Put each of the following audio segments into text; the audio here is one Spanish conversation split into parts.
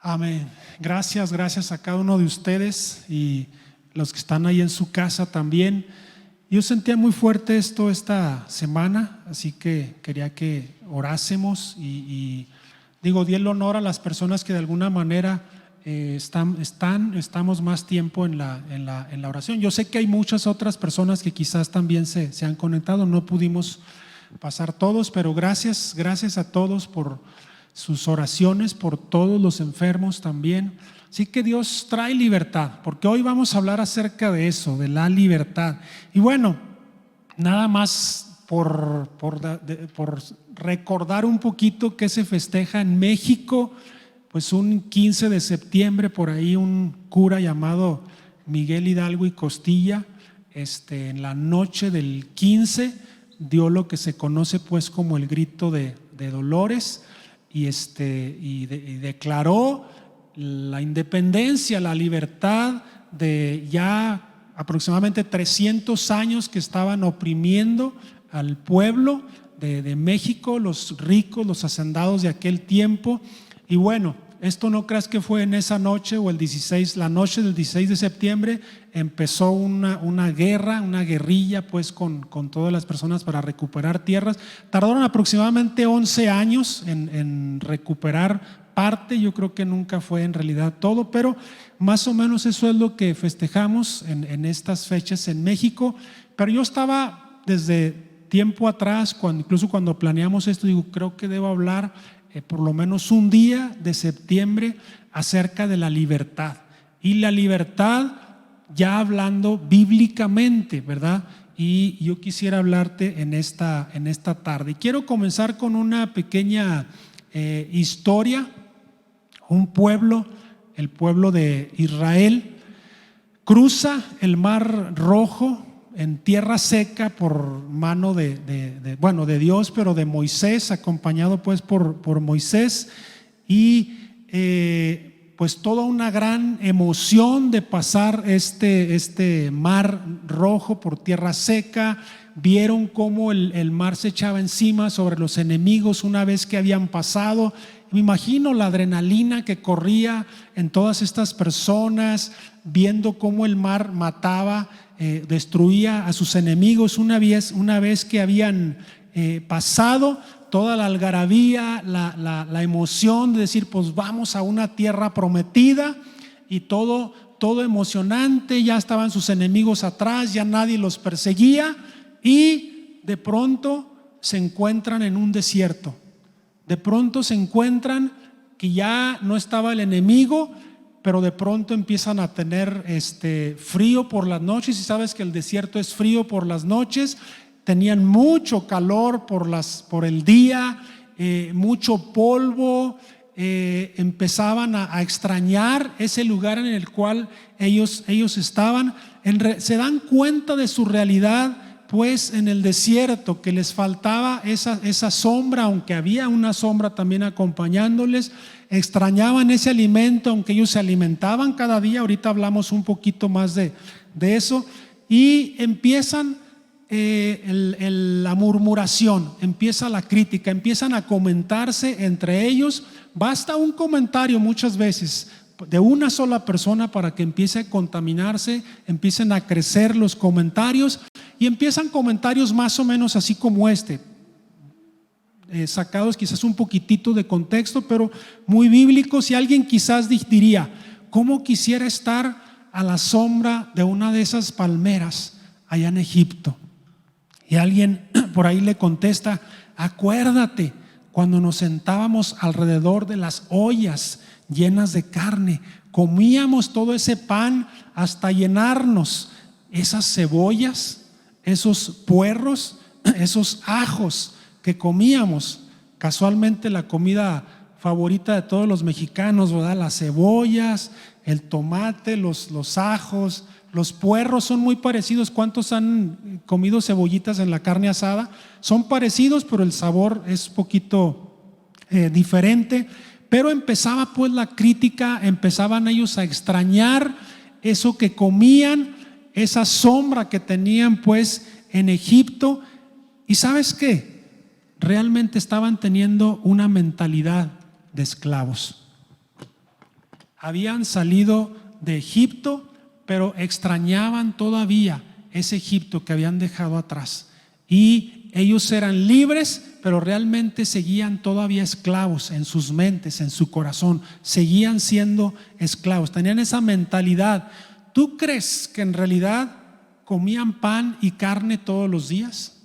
Amén. Gracias a cada uno de ustedes y los que están ahí en su casa también. Yo sentía muy fuerte esto esta semana, así que quería que orásemos y di el honor a las personas que de alguna manera estamos más tiempo en la oración. Yo sé que hay muchas otras personas que quizás también se han conectado, no pudimos pasar todos, pero gracias a todos por sus oraciones, por todos los enfermos también. Así que Dios trae libertad, porque hoy vamos a hablar acerca de eso, de la libertad. Y bueno, nada más por recordar un poquito que se festeja en México, pues un 15 de septiembre, por ahí un cura llamado Miguel Hidalgo y Costilla, en la noche del 15 dio lo que se conoce pues como el grito de Dolores y declaró la independencia, la libertad de ya aproximadamente 300 años que estaban oprimiendo al pueblo de México, los ricos, los hacendados de aquel tiempo. Y bueno, esto no creas que fue en esa noche o la noche del 16 de septiembre empezó una guerra, una guerrilla pues con todas las personas para recuperar tierras. Tardaron aproximadamente 11 años en recuperar parte, yo creo que nunca fue en realidad todo, pero más o menos eso es lo que festejamos en estas fechas en México. Pero yo estaba desde tiempo atrás, incluso cuando planeamos esto, creo que debo hablar por lo menos un día de septiembre acerca de la libertad. Y la libertad ya hablando bíblicamente, ¿verdad? Y yo quisiera hablarte en esta tarde. Y quiero comenzar con una pequeña historia. Un pueblo, el pueblo de Israel, cruza el Mar Rojo en tierra seca por mano de Dios, pero de Moisés, acompañado pues por Moisés, y pues toda una gran emoción de pasar este Mar Rojo por tierra seca. Vieron cómo el mar se echaba encima sobre los enemigos una vez que habían pasado. Me imagino la adrenalina que corría en todas estas personas, viendo cómo el mar mataba, destruía a sus enemigos una vez que habían pasado. Toda la algarabía, la emoción de decir pues vamos a una tierra prometida, y todo emocionante. Ya estaban sus enemigos atrás, ya nadie los perseguía, y de pronto se encuentran en un desierto. De pronto se encuentran que ya no estaba el enemigo, pero de pronto empiezan a tener frío por las noches, y sabes que el desierto es frío por las noches. Tenían mucho calor por el día, mucho polvo. Empezaban a extrañar ese lugar en el cual ellos estaban. Se dan cuenta de su realidad pues en el desierto, que les faltaba esa sombra, aunque había una sombra también acompañándoles. Extrañaban ese alimento, aunque ellos se alimentaban cada día. Ahorita hablamos un poquito más de eso. Y empiezan la murmuración, empieza la crítica, empiezan a comentarse entre ellos. Basta un comentario muchas veces de una sola persona para que empiece a contaminarse, empiecen a crecer los comentarios, y empiezan comentarios más o menos así como sacados quizás un poquitito de contexto, pero muy bíblicos. Y alguien quizás diría: ¿cómo quisiera estar a la sombra de una de esas palmeras allá en Egipto? Y alguien por ahí le contesta: acuérdate cuando nos sentábamos alrededor de las ollas llenas de carne, comíamos todo ese pan hasta llenarnos. Esas cebollas, esos puerros, esos ajos que comíamos, casualmente la comida favorita de todos los mexicanos, ¿verdad? Las cebollas, el tomate, los ajos, los puerros son muy parecidos. ¿Cuántos han comido cebollitas en la carne asada? Son parecidos, pero el sabor es un poquito diferente. Pero empezaba pues la crítica, empezaban ellos a extrañar eso que comían, esa sombra que tenían pues en Egipto. ¿Y sabes qué? Realmente estaban teniendo una mentalidad de esclavos. habían salido de Egipto, pero extrañaban todavía ese Egipto que habían dejado atrás. Y ellos eran libres, pero realmente seguían todavía esclavos en sus mentes, en su corazón. Seguían siendo esclavos, tenían esa mentalidad. ¿Tú crees que en realidad comían pan y carne todos los días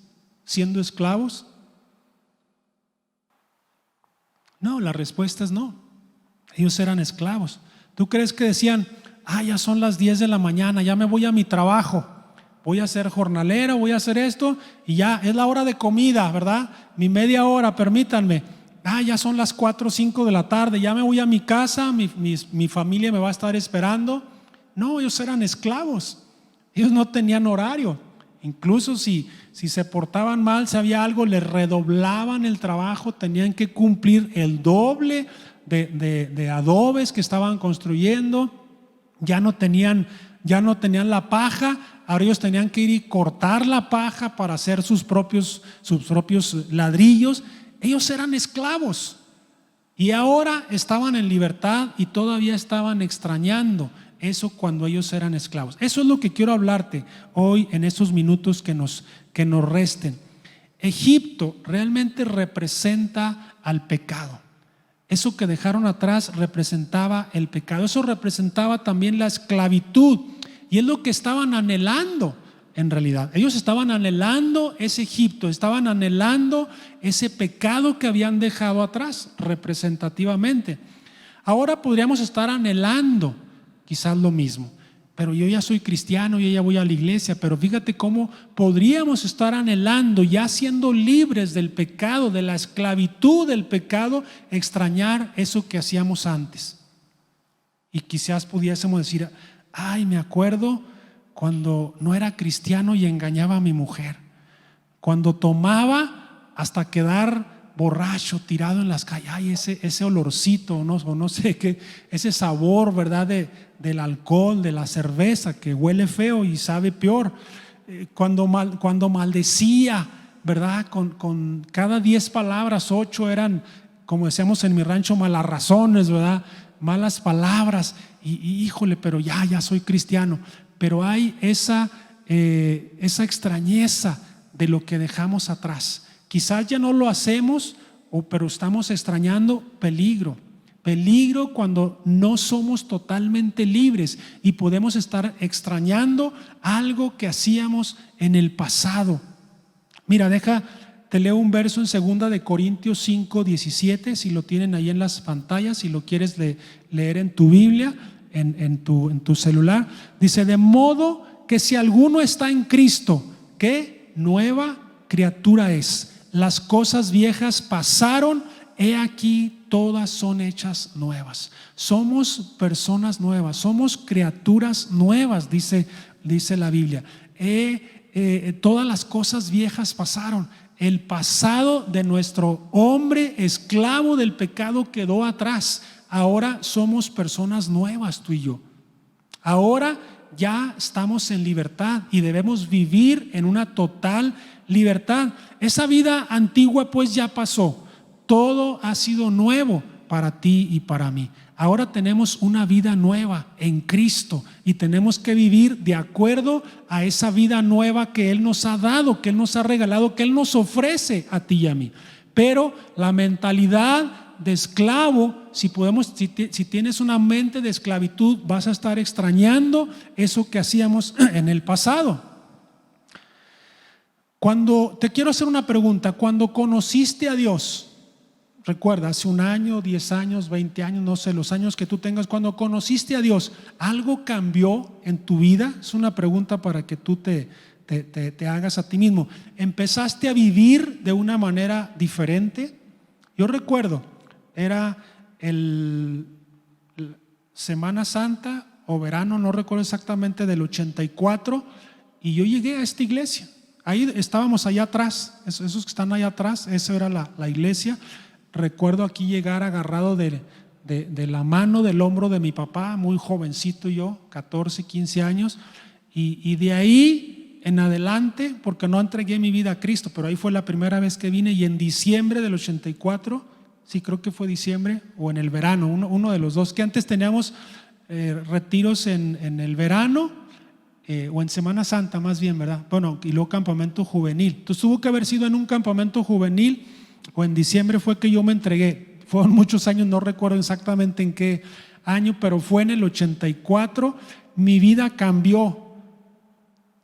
siendo esclavos? No, la respuesta es no. Ellos eran esclavos. ¿Tú crees que decían, ya son las 10 de la mañana, ya me voy a mi trabajo, voy a ser jornalero, voy a hacer esto y ya es la hora de comida, ¿verdad? Mi media hora, permítanme. Ya son las 4 o 5 de la tarde, ya me voy a mi casa, mi familia me va a estar esperando. No, ellos eran esclavos. Ellos no tenían horario. Incluso si se portaban mal, si había algo, les redoblaban el trabajo, tenían que cumplir el doble de adobes que estaban construyendo. Ya no tenían la paja, ahora ellos tenían que ir y cortar la paja para hacer sus propios ladrillos. Ellos eran esclavos y ahora estaban en libertad y todavía estaban extrañando eso cuando ellos eran esclavos. Eso es lo que quiero hablarte hoy en estos minutos que nos resten. Egipto realmente representa al pecado. Eso que dejaron atrás representaba el pecado. Eso representaba también la esclavitud. Y es lo que estaban anhelando en realidad. Ellos estaban anhelando ese Egipto, estaban anhelando ese pecado que habían dejado atrás representativamente. Ahora podríamos estar anhelando quizás lo mismo, pero yo ya soy cristiano, yo ya voy a la iglesia, pero fíjate cómo podríamos estar anhelando, ya siendo libres del pecado, de la esclavitud del pecado, extrañar eso que hacíamos antes. Y quizás pudiésemos decir, me acuerdo cuando no era cristiano y engañaba a mi mujer, cuando tomaba hasta quedar borracho, tirado en las calles, ese olorcito, o no sé qué, ese sabor, ¿verdad? Del alcohol, de la cerveza, que huele feo y sabe peor. Cuando maldecía, ¿verdad? Con cada 10 palabras, 8 eran, como decíamos en mi rancho, malas razones, ¿verdad? Malas palabras. Y híjole, pero ya soy cristiano. Pero hay esa extrañeza de lo que dejamos atrás. Quizás ya no lo hacemos, pero estamos extrañando peligro cuando no somos totalmente libres y podemos estar extrañando algo que hacíamos en el pasado. Mira, te leo un verso en 2 de Corintios 5:17, si lo tienen ahí en las pantallas, si lo quieres leer en tu Biblia, en tu celular. Dice, de modo que si alguno está en Cristo, ¿qué? Nueva criatura es. Las cosas viejas pasaron, he aquí todas son hechas nuevas. Somos personas nuevas, somos criaturas nuevas, dice la Biblia. Todas las cosas viejas pasaron. El pasado de nuestro hombre esclavo del pecado quedó atrás. Ahora somos personas nuevas, tú y yo. Ahora ya estamos en libertad y debemos vivir en una total libertad. Esa vida antigua pues ya pasó. Todo ha sido nuevo para ti y para mí. Ahora tenemos una vida nueva en Cristo y tenemos que vivir de acuerdo a esa vida nueva que Él nos ha dado, que Él nos ha regalado, que Él nos ofrece a ti y a mí. Pero la mentalidad de esclavo, si tienes una mente de esclavitud, vas a estar extrañando eso que hacíamos en el pasado. Te quiero hacer una pregunta. Cuando conociste a Dios, recuerda, hace 1 año, 10 años, 20 años, no sé, los años que tú tengas, cuando conociste a Dios, ¿algo cambió en tu vida? Es una pregunta para que tú te hagas a ti mismo. ¿Empezaste a vivir de una manera diferente? Yo recuerdo, era Semana Santa o verano, no recuerdo exactamente, del 84, y yo llegué a esta iglesia. Ahí estábamos allá atrás, esos que están allá atrás, esa era la iglesia. Recuerdo aquí llegar agarrado de la mano del hombro de mi papá, muy jovencito yo, 14, 15 años, y de ahí en adelante, porque no entregué mi vida a Cristo, pero ahí fue la primera vez que vine, y en diciembre del 84 sí, creo que fue diciembre o en el verano, uno de los dos, que antes teníamos retiros en el verano o en Semana Santa más bien, ¿verdad? Bueno, y luego campamento juvenil. Entonces tuvo que haber sido en un campamento juvenil o en diciembre fue que yo me entregué. Fueron muchos años, no recuerdo exactamente en qué año, pero fue en el 84. Mi vida cambió.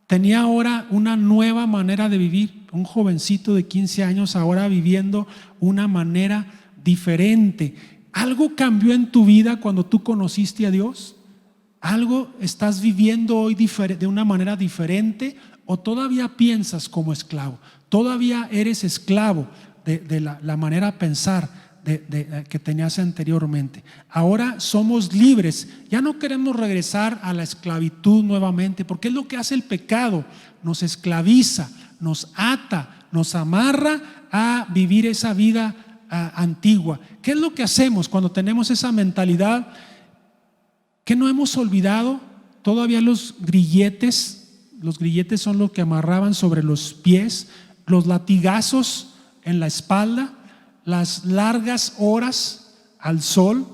Tenía ahora una nueva manera de vivir. Un jovencito de 15 años ahora viviendo una manera diferente. ¿Algo cambió en tu vida cuando tú conociste a Dios? ¿Algo estás viviendo hoy de una manera diferente? ¿O todavía piensas como esclavo? ¿Todavía eres esclavo de la manera de pensar que tenías anteriormente? Ahora somos libres. Ya no queremos regresar a la esclavitud nuevamente, porque es lo que hace el pecado. Nos esclaviza, nos ata, nos amarra a vivir esa vida antigua. ¿Qué es lo que hacemos cuando tenemos esa mentalidad? ¿Que no hemos olvidado todavía los grilletes? Los grilletes son los que amarraban sobre los pies, los latigazos en la espalda, las largas horas al sol,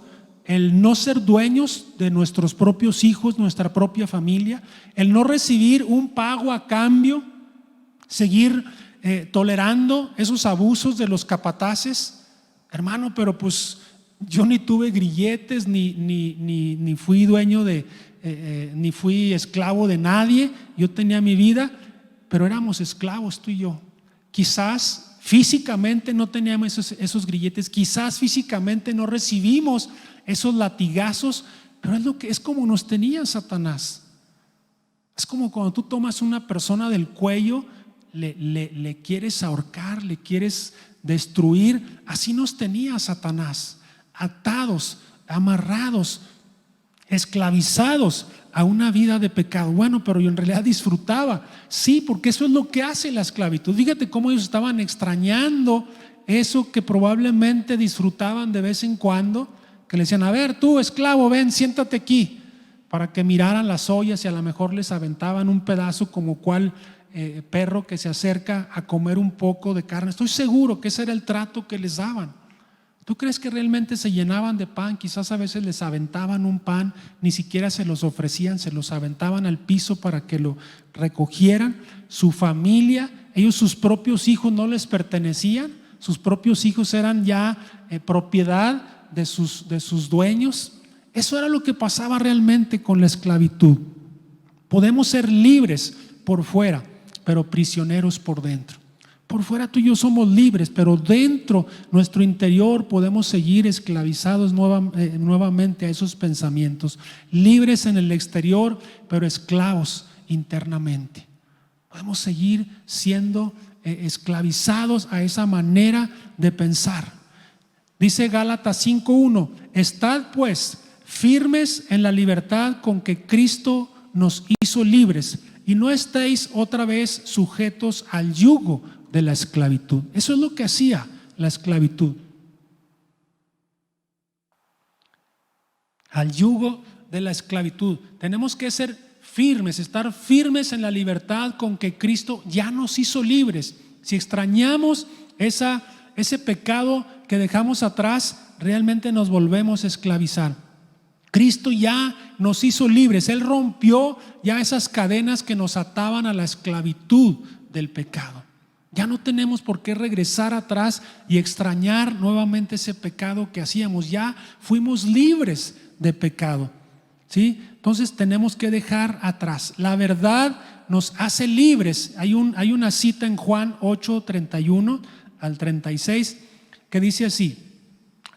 el no ser dueños de nuestros propios hijos, nuestra propia familia, el no recibir un pago a cambio, seguir tolerando esos abusos de los capataces. Hermano, pero pues yo ni tuve grilletes, ni fui dueño ni fui esclavo de nadie. Yo tenía mi vida, pero éramos esclavos tú y yo. Quizás físicamente no teníamos esos grilletes, quizás físicamente no recibimos esos latigazos, pero es como nos tenía Satanás. Es como cuando tú tomas una persona del cuello, le quieres ahorcar, le quieres destruir. Así nos tenía Satanás, atados, amarrados, esclavizados a una vida de pecado. Bueno, pero yo en realidad disfrutaba. Sí, porque eso es lo que hace la esclavitud. Fíjate cómo ellos estaban extrañando eso que probablemente disfrutaban de vez en cuando, que le decían: a ver, tú esclavo, ven, siéntate aquí, para que miraran las ollas y a lo mejor les aventaban un pedazo como cual perro que se acerca a comer un poco de carne. Estoy seguro que ese era el trato que les daban. ¿Tú crees que realmente se llenaban de pan? Quizás a veces les aventaban un pan, ni siquiera se los ofrecían, se los aventaban al piso para que lo recogieran. Su familia, ellos, sus propios hijos no les pertenecían, sus propios hijos eran ya propiedad de sus dueños. Eso era lo que pasaba realmente con la esclavitud. Podemos ser libres por fuera, pero prisioneros por dentro. Por fuera tú y yo somos libres, pero dentro, nuestro interior, podemos seguir esclavizados nuevamente a esos pensamientos. Libres en el exterior, pero esclavos internamente. Podemos seguir siendo esclavizados a esa manera de pensar. Dice Gálatas 5:1: estad pues firmes en la libertad con que Cristo nos hizo libres, y no estéis otra vez sujetos al yugo de la esclavitud. Eso es lo que hacía la esclavitud. Al yugo de la esclavitud. Tenemos que ser firmes, estar firmes en la libertad con que Cristo ya nos hizo libres. Si extrañamos ese pecado que dejamos atrás, realmente nos volvemos a esclavizar. Cristo ya nos hizo libres. Él rompió ya esas cadenas que nos ataban a la esclavitud del pecado. Ya no tenemos por qué regresar atrás y extrañar nuevamente ese pecado que hacíamos. Ya fuimos libres de pecado, ¿sí? Entonces tenemos que dejar atrás. La verdad nos hace libres. Hay una cita en Juan 8:31 al 36 que dice así: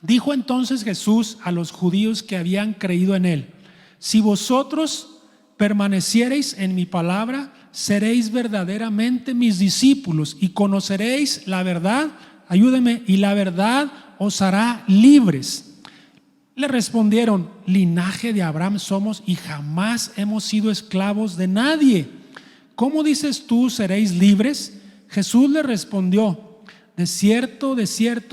dijo entonces Jesús a los judíos que habían creído en él: si vosotros permaneciereis en mi palabra, seréis verdaderamente mis discípulos y conoceréis la verdad. Ayúdeme. Y la verdad os hará libres. Le respondieron: linaje de Abraham somos y jamás hemos sido esclavos de nadie. ¿Cómo dices tú seréis libres? Jesús le respondió: de cierto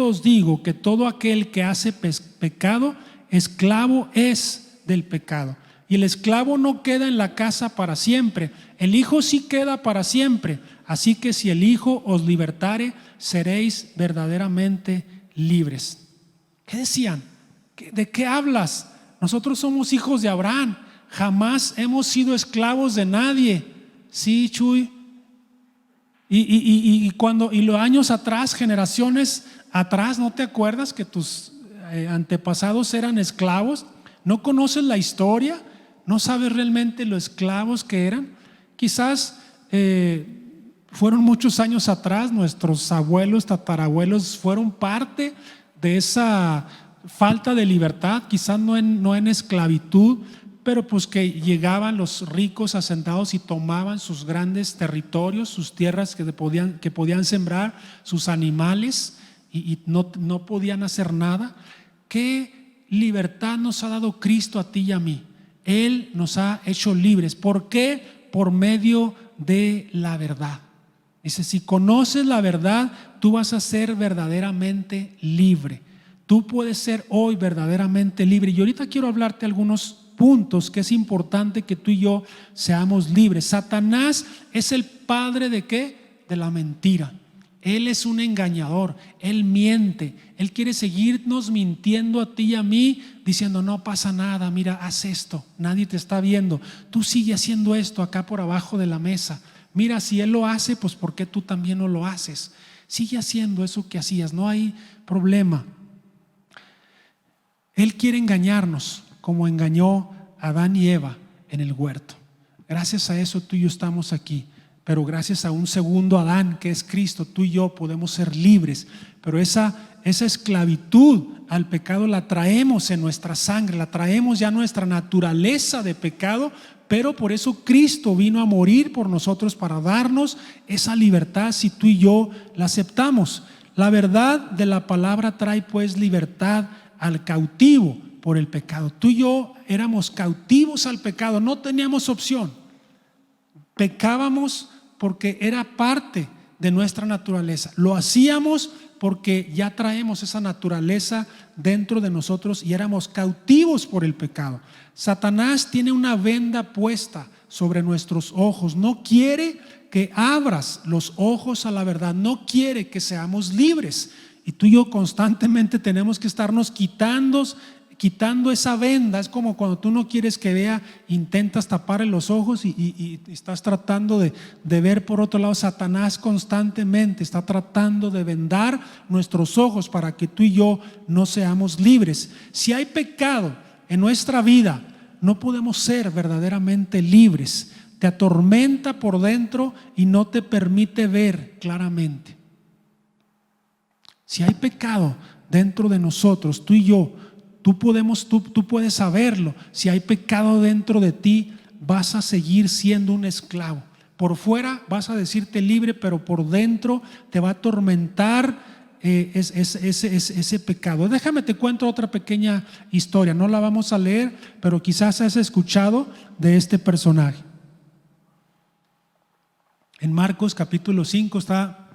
os digo que todo aquel que hace pecado, esclavo es del pecado. Y el esclavo no queda en la casa para siempre, el Hijo sí queda para siempre. Así que si el Hijo os libertare, seréis verdaderamente libres. ¿Qué decían? ¿De qué hablas? Nosotros somos hijos de Abraham, jamás hemos sido esclavos de nadie. Sí, Chuy. Y los años atrás, generaciones atrás, ¿no te acuerdas que tus antepasados eran esclavos? ¿No conoces la historia? ¿No sabes realmente los esclavos que eran? Quizás fueron muchos años atrás, nuestros abuelos, tatarabuelos fueron parte de esa falta de libertad, quizás no en esclavitud, pero pues que llegaban los ricos asentados y tomaban sus grandes territorios, sus tierras que podían sembrar, sus animales y no podían hacer nada. ¿Qué libertad nos ha dado Cristo a ti y a mí? Él nos ha hecho libres. ¿Por qué? Por medio de la verdad. Dice, si conoces la verdad, tú vas a ser verdaderamente libre. Tú puedes ser hoy verdaderamente libre. Y ahorita quiero hablarte algunos puntos que es importante que tú y yo seamos libres. Satanás es el padre ¿de qué? De la mentira. Él es un engañador, él miente, él quiere seguirnos mintiendo a ti y a mí, diciendo no pasa nada, mira, haz esto, nadie te está viendo, tú sigue haciendo esto acá por abajo de la mesa. Mira, si él lo hace, pues ¿por qué tú también no lo haces? Sigue haciendo eso que hacías, no hay problema. Él quiere engañarnos como engañó a Adán y Eva en el huerto. Gracias a eso tú y yo estamos aquí, pero gracias a un segundo Adán que es Cristo, tú y yo podemos ser libres. Pero esa esclavitud al pecado la traemos en nuestra sangre, la traemos ya nuestra naturaleza de pecado, pero por eso Cristo vino a morir por nosotros para darnos esa libertad si tú y yo la aceptamos. La verdad de la palabra trae pues libertad al cautivo por el pecado. Tú y yo éramos cautivos al pecado, no teníamos opción. Pecábamos porque era parte de nuestra naturaleza. Lo hacíamos porque ya traemos esa naturaleza dentro de nosotros y éramos cautivos por el pecado. Satanás tiene una venda puesta sobre nuestros ojos. No quiere que abras los ojos a la verdad. No quiere que seamos libres. Y tú y yo constantemente tenemos que estarnos quitando esa venda. Es como cuando tú no quieres que vea, intentas taparle los ojos y estás tratando de ver por otro lado. Satanás constantemente está tratando de vendar nuestros ojos para que tú y yo no seamos libres. Si hay pecado en nuestra vida, no podemos ser verdaderamente libres. Te atormenta por dentro y no te permite ver claramente. Si hay pecado dentro de nosotros, tú y yo, tú puedes saberlo. Si hay pecado dentro de ti, vas a seguir siendo un esclavo. Por fuera vas a decirte libre, pero por dentro te va a atormentar ese pecado. Déjame te cuento otra pequeña historia. No la vamos a leer, pero quizás has escuchado de este personaje. En Marcos capítulo 5 está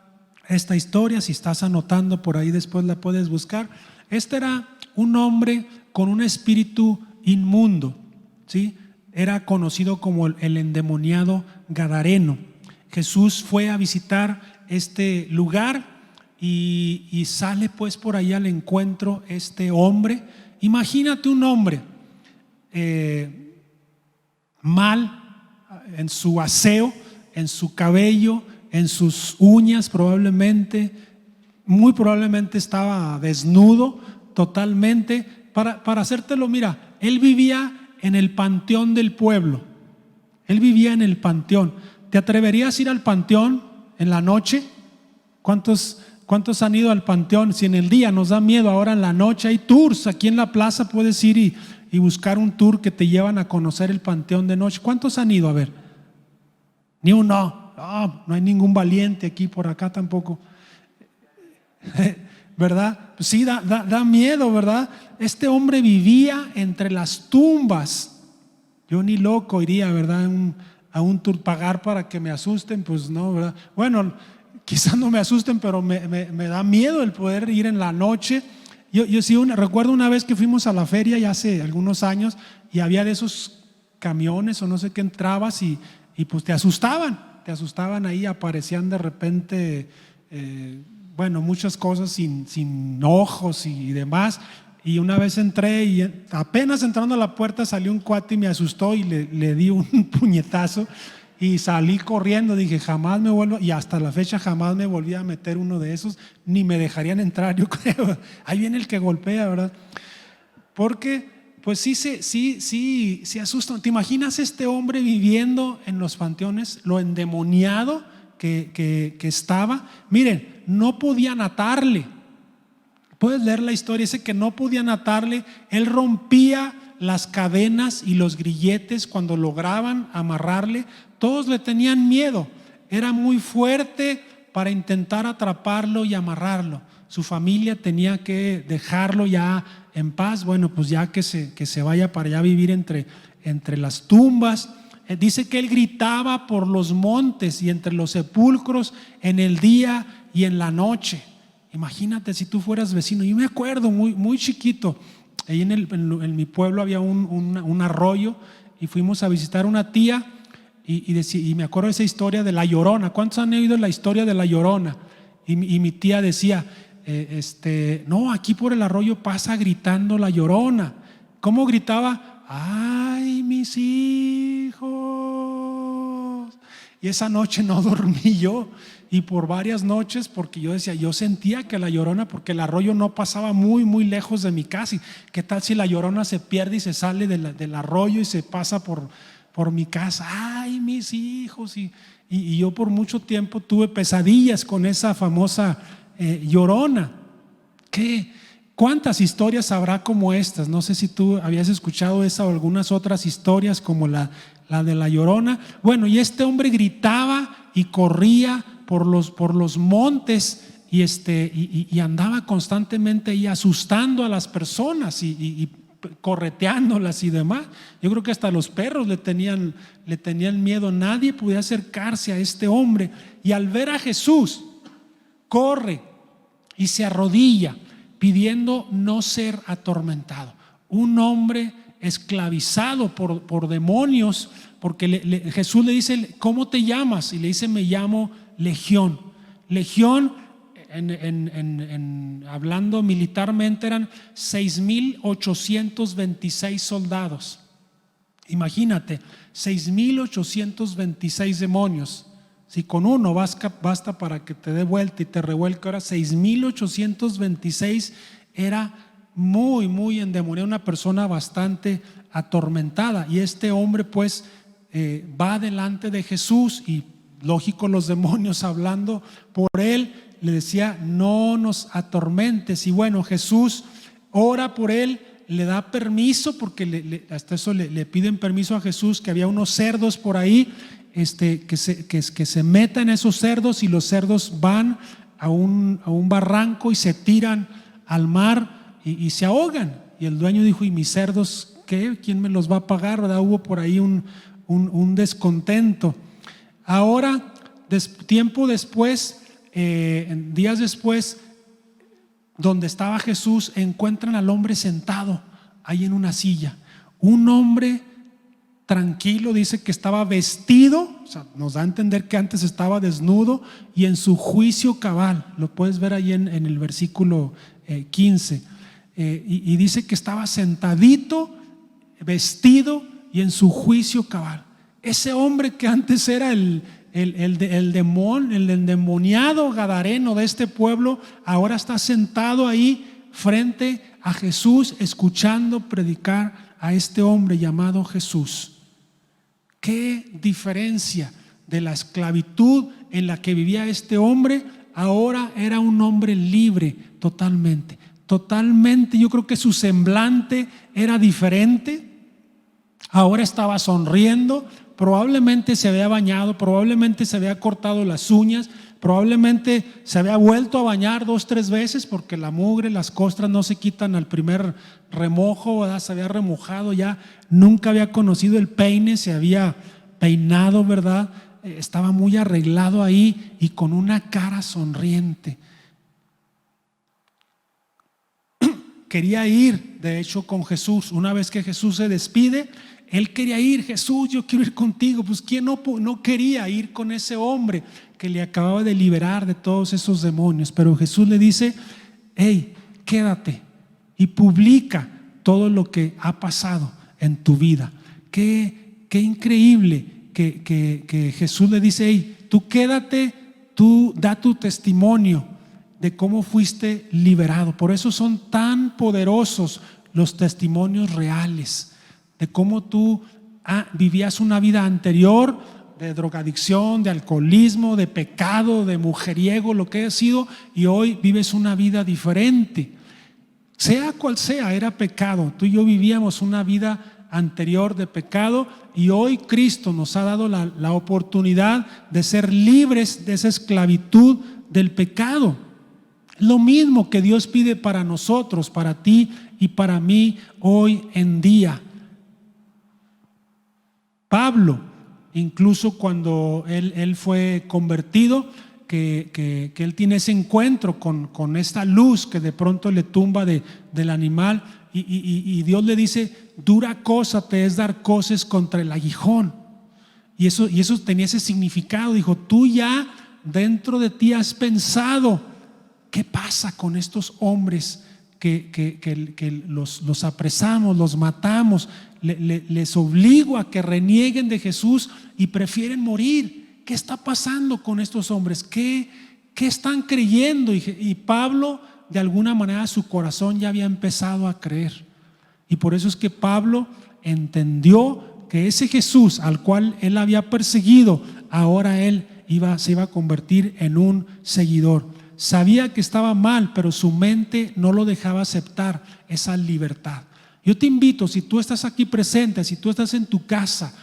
esta historia. Si estás anotando por ahí, después la puedes buscar. Este era un hombre con un espíritu inmundo, ¿sí? Era conocido como el endemoniado gadareno. Jesús fue a visitar este lugar y sale pues por ahí al encuentro este hombre. Imagínate un hombre mal en su aseo, en su cabello, en sus uñas probablemente, muy probablemente estaba desnudo totalmente. Para hacértelo, mira, él vivía en el panteón del pueblo. Él vivía en el panteón. ¿Te atreverías a ir al panteón en la noche? ¿Cuántos han ido al panteón? Si en el día nos da miedo, ahora en la noche hay tours. Aquí en la plaza puedes ir y buscar un tour que te llevan a conocer el panteón de noche. ¿Cuántos han ido? A ver, ni uno. No hay ningún valiente aquí, por acá tampoco. ¿Verdad? Pues sí, da miedo, ¿verdad? Este hombre vivía entre las tumbas. Yo ni loco iría, ¿verdad? A un tour, pagar para que me asusten, pues no, ¿verdad? Bueno, quizás no me asusten, pero me da miedo el poder ir en la noche. Yo sí recuerdo una vez que fuimos a la feria ya hace algunos años y había de esos camiones o no sé qué, entrabas y pues te asustaban ahí, aparecían de repente muchas cosas sin ojos y demás. Y una vez entré y apenas entrando a la puerta salió un cuate y me asustó y le di un puñetazo y salí corriendo. Dije, jamás me vuelvo, y hasta la fecha jamás me volví a meter uno de esos, ni me dejarían entrar, yo creo. Ahí viene el que golpea, ¿verdad? Porque pues sí asustan. ¿Te imaginas este hombre viviendo en los panteones, lo endemoniado que estaba? Miren, no podían atarle. Puedes leer la historia, dice que no podían atarle. Él rompía las cadenas y los grilletes cuando lograban amarrarle. Todos le tenían miedo. Era muy fuerte para intentar atraparlo y amarrarlo. Su familia tenía que dejarlo ya en paz. Bueno, pues ya que se vaya para allá a vivir entre las tumbas. Dice que él gritaba por los montes y entre los sepulcros en el día y en la noche. Imagínate si tú fueras vecino. Yo me acuerdo muy chiquito, ahí en mi pueblo había un arroyo y fuimos a visitar una tía y me acuerdo de esa historia de La Llorona. ¿Cuántos han oído la historia de La Llorona? Y mi tía decía, no, aquí por el arroyo pasa gritando La Llorona. ¿Cómo gritaba? ¡Ay, mis hijos! Y esa noche no dormí yo. Y por varias noches, porque yo decía, yo sentía que La Llorona, porque el arroyo no pasaba muy lejos de mi casa. ¿Qué tal si La Llorona se pierde y se sale del arroyo y se pasa por mi casa? ¡Ay, mis hijos! Y yo por mucho tiempo tuve pesadillas con esa famosa Llorona. ¿Cuántas historias habrá como estas? No sé si tú habías escuchado esa o algunas otras historias como la de La Llorona. Bueno, y este hombre gritaba y corría por los montes y andaba constantemente ahí asustando a las personas y correteándolas y demás. Yo creo que hasta los perros le tenían miedo. Nadie podía acercarse a este hombre. Y al ver a Jesús, corre y se arrodilla pidiendo no ser atormentado. Un hombre esclavizado por demonios, porque Jesús le dice, ¿cómo te llamas? Y le dice, me llamo Legión. Legión, hablando militarmente, eran 6,826 soldados. Imagínate, 6,826 demonios. Si con uno basta para que te dé vuelta y te revuelque, ahora 6,826 era muy endemoniado, una persona bastante atormentada. Y este hombre pues va delante de Jesús y lógico los demonios hablando por él le decía, no nos atormentes. Y bueno, Jesús ora por él, le da permiso, porque hasta eso le piden permiso a Jesús, que había unos cerdos por ahí, que se metan esos cerdos, y los cerdos van a un barranco y se tiran al mar y se ahogan. Y el dueño dijo, ¿y mis cerdos qué? ¿Quién me los va a pagar? ¿Verdad? Hubo por ahí un descontento. Ahora, tiempo después, días después, donde estaba Jesús, encuentran al hombre sentado ahí en una silla. Un hombre tranquilo, dice que estaba vestido, o sea, nos da a entender que antes estaba desnudo y en su juicio cabal. Lo puedes ver ahí en el versículo 15. Y dice que estaba sentadito, vestido y en su juicio cabal. Ese hombre que antes era el endemoniado gadareno de este pueblo, ahora está sentado ahí frente a Jesús, escuchando predicar a este hombre llamado Jesús. Qué diferencia de la esclavitud en la que vivía este hombre. Ahora era un hombre libre totalmente. Yo creo que su semblante era diferente. Ahora estaba sonriendo. Probablemente se había bañado, probablemente se había cortado las uñas, probablemente se había vuelto a bañar 2-3 veces, porque la mugre, las costras no se quitan al primer remojo, ¿verdad? Se había remojado ya, nunca había conocido el peine, se había peinado, ¿verdad? Estaba muy arreglado ahí y con una cara sonriente. Quería ir, de hecho, con Jesús. Una vez que Jesús se despide, él quería ir. Jesús, yo quiero ir contigo. Pues ¿quién no quería ir con ese hombre que le acababa de liberar de todos esos demonios? Pero Jesús le dice, hey, quédate, y publica todo lo que ha pasado en tu vida. Qué increíble que Jesús le dice: hey, tú quédate, tú da tu testimonio de cómo fuiste liberado. Por eso son tan poderosos los testimonios reales, de cómo tú vivías una vida anterior de drogadicción, de alcoholismo, de pecado, de mujeriego, lo que haya sido, y hoy vives una vida diferente. Sea cual sea, era pecado. Tú y yo vivíamos una vida anterior de pecado, y hoy Cristo nos ha dado la oportunidad de ser libres de esa esclavitud del pecado. Lo mismo que Dios pide para nosotros, para ti y para mí hoy en día. Pablo, incluso cuando él fue convertido, que él tiene ese encuentro con esta luz que de pronto le tumba del animal, y Dios le dice: dura cosa te es dar coces contra el aguijón. Y eso tenía ese significado. Dijo: tú ya dentro de ti has pensado, ¿qué pasa con estos hombres que los apresamos, los matamos, les obligo a que renieguen de Jesús y prefieren morir? ¿Qué está pasando con estos hombres? ¿Qué están creyendo? Y Pablo, de alguna manera, su corazón ya había empezado a creer. Y por eso es que Pablo entendió que ese Jesús al cual él había perseguido, ahora él se iba a convertir en un seguidor. Sabía que estaba mal, pero su mente no lo dejaba aceptar esa libertad. Yo te invito, si tú estás aquí presente, si tú estás en tu casa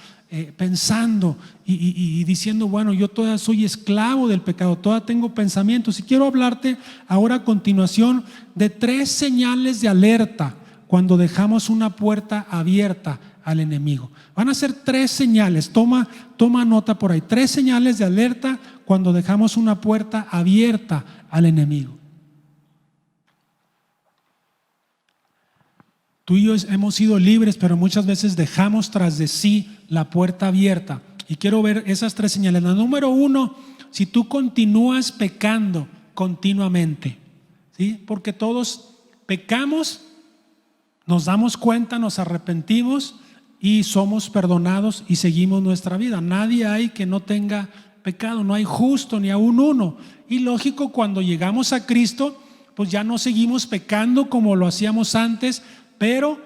pensando y diciendo: bueno, yo todavía soy esclavo del pecado, todavía tengo pensamientos, y quiero hablarte ahora a continuación de 3 señales de alerta cuando dejamos una puerta abierta al enemigo. Van a ser 3 señales, toma nota por ahí: 3 señales de alerta cuando dejamos una puerta abierta al enemigo. Tú y yo hemos sido libres, pero muchas veces dejamos tras de sí la puerta abierta. Y quiero ver esas 3 señales. La número 1: si tú continúas pecando continuamente, ¿sí? Porque todos pecamos, nos damos cuenta, nos arrepentimos y somos perdonados y seguimos nuestra vida. Nadie hay que no tenga pecado, no hay justo ni aún uno. Y lógico, cuando llegamos a Cristo, pues ya no seguimos pecando como lo hacíamos antes, pero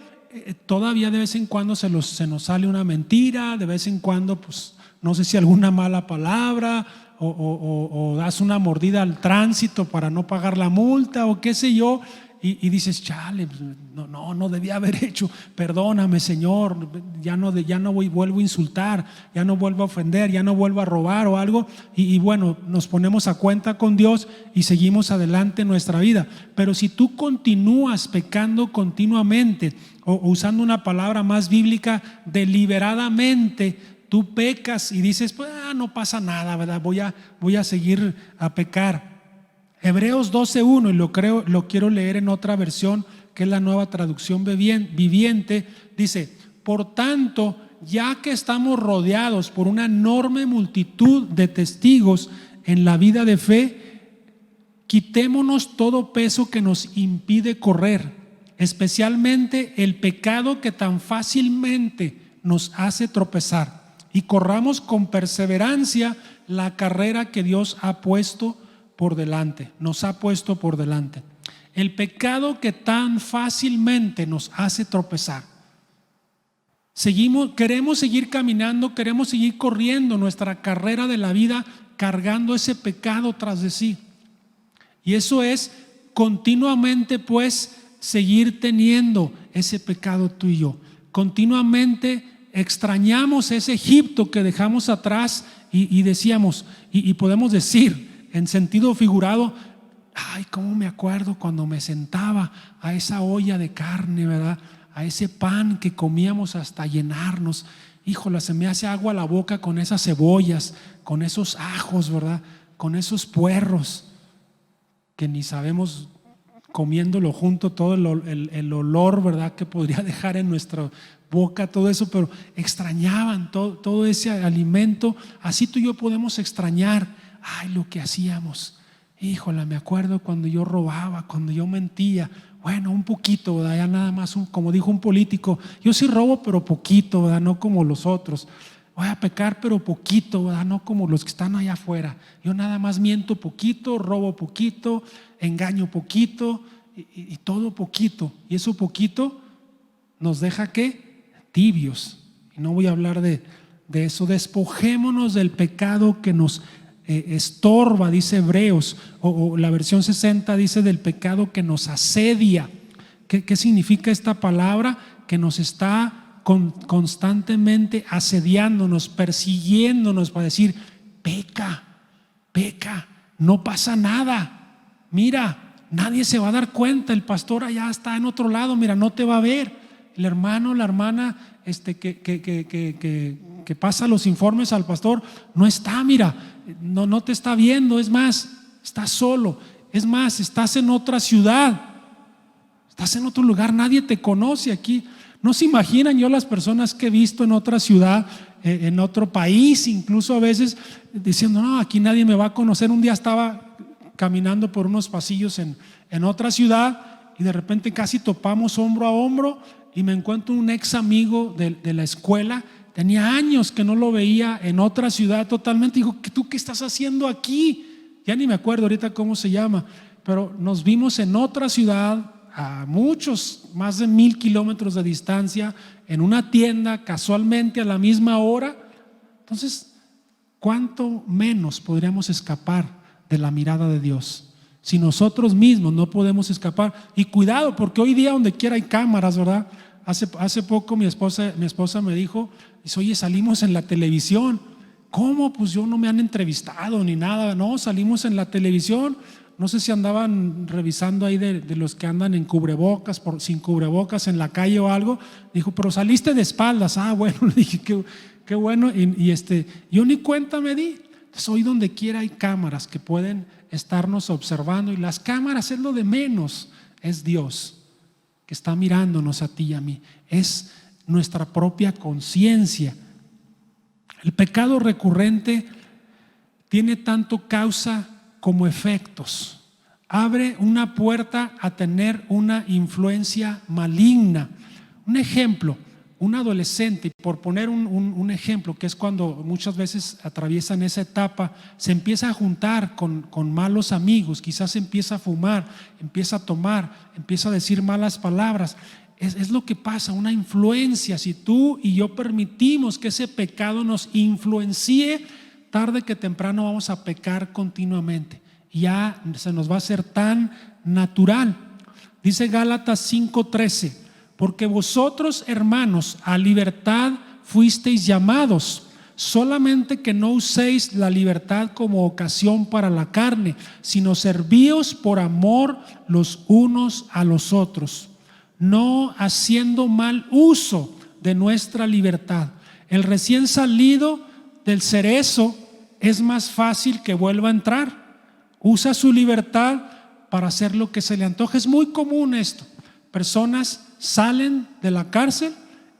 todavía de vez en cuando se nos sale una mentira, de vez en cuando, pues no sé si alguna mala palabra, o das una mordida al tránsito para no pagar la multa, o qué sé yo. Y dices: chale, no debía haber hecho, perdóname, Señor, ya no vuelvo a insultar, ya no vuelvo a ofender, ya no vuelvo a robar o algo. Y bueno, nos ponemos a cuenta con Dios y seguimos adelante en nuestra vida. Pero si tú continúas pecando continuamente, o usando una palabra más bíblica, deliberadamente, tú pecas y dices: pues no pasa nada, ¿verdad? Voy a seguir a pecar. Hebreos 12:1, y lo quiero leer en otra versión, que es la Nueva Traducción Viviente, dice: por tanto, ya que estamos rodeados por una enorme multitud de testigos en la vida de fe, quitémonos todo peso que nos impide correr, especialmente el pecado que tan fácilmente nos hace tropezar, y corramos con perseverancia la carrera que Dios nos ha puesto por delante. El pecado que tan fácilmente nos hace tropezar. Queremos seguir caminando, queremos seguir corriendo nuestra carrera de la vida, cargando ese pecado tras de sí. Y eso es continuamente, pues, seguir teniendo ese pecado tú y yo. Continuamente extrañamos ese Egipto que dejamos atrás, y decíamos, y podemos decir en sentido figurado: ay, cómo me acuerdo cuando me sentaba a esa olla de carne, ¿verdad? A ese pan que comíamos hasta llenarnos. Híjole, se me hace agua la boca con esas cebollas, con esos ajos, ¿verdad? Con esos puerros que ni sabemos, comiéndolo junto, todo el olor, ¿verdad?, que podría dejar en nuestra boca, todo eso. Pero extrañaban todo ese alimento. Así tú y yo podemos extrañar lo que hacíamos. Híjole, me acuerdo cuando yo robaba, cuando yo mentía. bueno, un poquito, ¿verdad? Ya nada más, como dijo un político, yo sí robo pero poquito, ¿verdad? No como los otros. Voy a pecar pero poquito, ¿verdad? No como los que están allá afuera. Yo nada más miento poquito, robo poquito, engaño poquito y todo poquito. Y eso poquito nos deja ¿qué? Tibios. Y no voy a hablar de eso. Despojémonos del pecado que nos estorba, dice Hebreos, o la versión 60 dice del pecado que nos asedia. ¿Qué significa esta palabra? Que nos está constantemente asediándonos, persiguiéndonos para decir: peca, no pasa nada, mira, nadie se va a dar cuenta, el pastor allá está en otro lado, mira, no te va a ver, el hermano, la hermana que pasa los informes al pastor no está, mira, no te está viendo, es más, estás solo, es más, estás en otra ciudad, estás en otro lugar, nadie te conoce aquí. No se imaginan yo las personas que he visto en otra ciudad, en otro país, incluso a veces diciendo: no, aquí nadie me va a conocer. Un día estaba caminando por unos pasillos en otra ciudad y de repente casi topamos hombro a hombro y me encuentro un ex amigo de la escuela. Tenía años que no lo veía en otra ciudad totalmente. Digo: ¿tú qué estás haciendo aquí? Ya ni me acuerdo ahorita cómo se llama, pero nos vimos en otra ciudad, a muchos, más de 1000 kilómetros de distancia, en una tienda, casualmente a la misma hora. Entonces, ¿cuánto menos podríamos escapar de la mirada de Dios si nosotros mismos no podemos escapar? Y cuidado, porque hoy día donde quiera hay cámaras, ¿verdad? Hace poco mi esposa me dijo: oye, salimos en la televisión. ¿Cómo? Pues yo no me han entrevistado ni nada. No, salimos en la televisión. No sé si andaban revisando ahí de los que andan en cubrebocas, sin cubrebocas en la calle o algo. Dijo: pero saliste de espaldas. Ah, bueno, le dije: qué bueno. Y yo ni cuenta me di. Entonces, hoy donde quiera hay cámaras que pueden estarnos observando, y las cámaras es lo de menos. Es Dios que está mirándonos a ti y a mí. Es nuestra propia conciencia. El pecado recurrente tiene tanto causa como efectos. Abre una puerta a tener una influencia maligna. Un ejemplo: un adolescente, por poner un ejemplo, que es cuando muchas veces atraviesan esa etapa, se empieza a juntar con malos amigos, quizás empieza a fumar, empieza a tomar, empieza a decir malas palabras. Es lo que pasa, una influencia. Si tú y yo permitimos que ese pecado nos influencie, tarde que temprano vamos a pecar continuamente. Ya se nos va a hacer tan natural. Dice Gálatas 5:13: porque vosotros, hermanos, a libertad fuisteis llamados, solamente que no uséis la libertad como ocasión para la carne, sino servíos por amor los unos a los otros, no haciendo mal uso de nuestra libertad. El recién salido del cerezo es más fácil que vuelva a entrar. Usa su libertad para hacer lo que se le antoja. Es muy común esto. Personas salen de la cárcel,